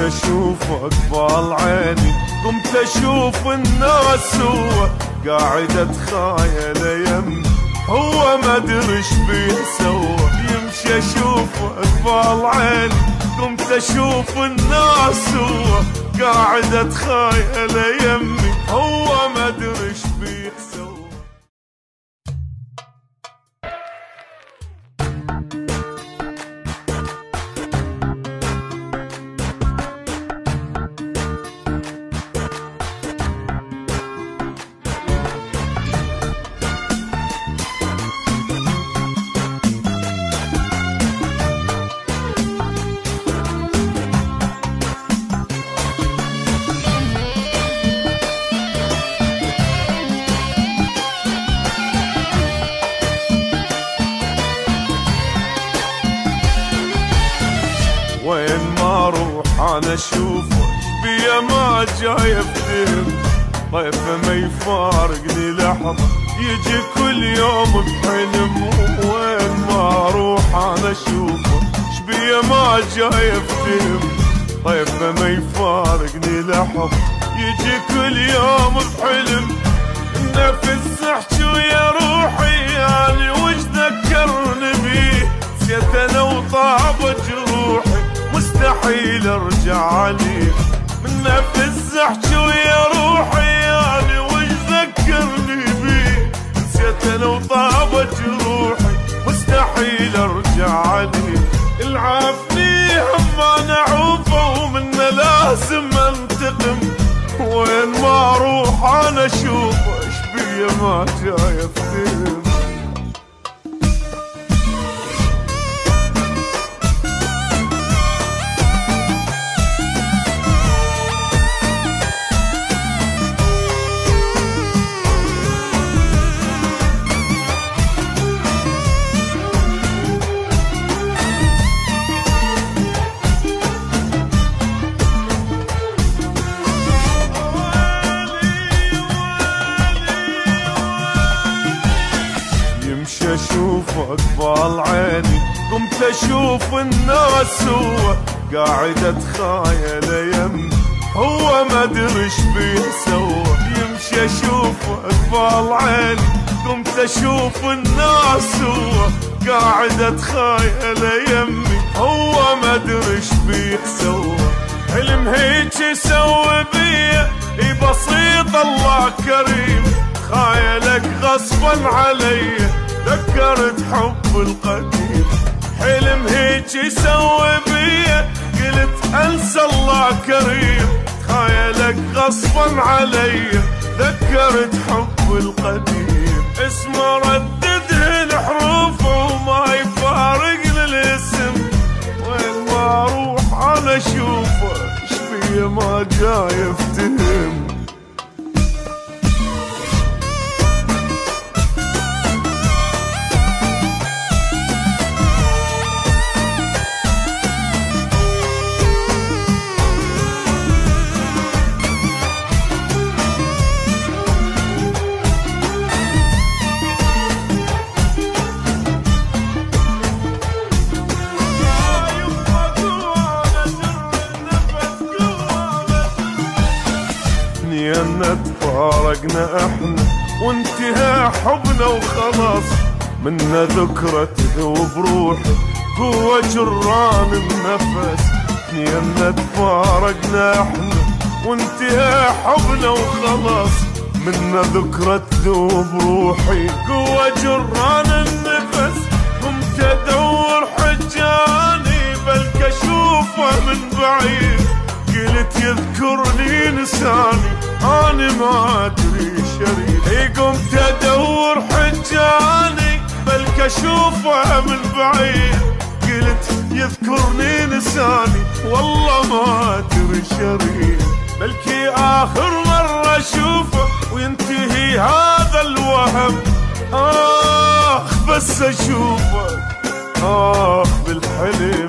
اشوفك بال عيني، قمت اشوف الناس سوا قاعد اتخايل يمي، هو ما ادري ايش بيه سوا. يمشي اشوفك بال عيني، قمت اشوف الناس سوا قاعد اتخايل يمي، هو ما ادري ايش بيه سوا. وين ما اروح انا اشوفه بيا ما جاي افتهم، طيفه ما يفارقني لحظه يجي كل يوم بحلم. وين ما اروح انا اشوفه بيا ما جاي افتهم، طيفه ما يفارقني لحظه يجي كل يوم بحلم. نفس احكي ويا روحي يعني وش ذكرني بيه، نسيت انا وطابت جروحي مستحيل ارجع عليه. من نفس احكي ويا روحي يعني وش ذكرني بيه، نسيت انا وطابت جروحي مستحيل ارجع عليه. العافني هم انا عوفه ومنه لازم انتقم، وين ما اروح انا اشوفه ايش بيه ما جاي افتهم. اشوفك بال عيني، قمت اشوف الناس سوا قاعد اتخايل يمي، هو ما ادري ايش بيه سوا. يمشي اشوفك بال عيني، قمت اشوف الناس سوا قاعد اتخايل يمي، هو ما ادري ايش بيه سوا. حلم هيك يسوي بيا بسيط الله كريم، خايلك غصبا علي ذكرت حب القديم. حلم هيك يسوي بيا قلت انسى الله كريم، خايلك غصبا علي ذكرت حب القديم. اسمه رددهن حروفه وما يفارقني الاسم، وين ما اروح انا اشوفه ايش بيه ما جاي افتهم. يانا تفارقنا احنا وانتهى حبنا وخلاص، منا ذكرى تذوب روحي قوة جران النفس. يانا تفارقنا احنا وانتهى حبنا وخلاص، منا ذكرى تذوب روحي قوة جران النفس. قمت ادور حجاني بلك اشوفه من بعيد، قلت يذكرني لساني أنا ما أدري شريد. قمت أدور حجاني بلك أشوفه من بعيد، قلت يذكرني لساني والله ما أدري شريد. بلكي آخر مرة أشوفه وينتهي هذا الوهم، بس أشوفه بالحلم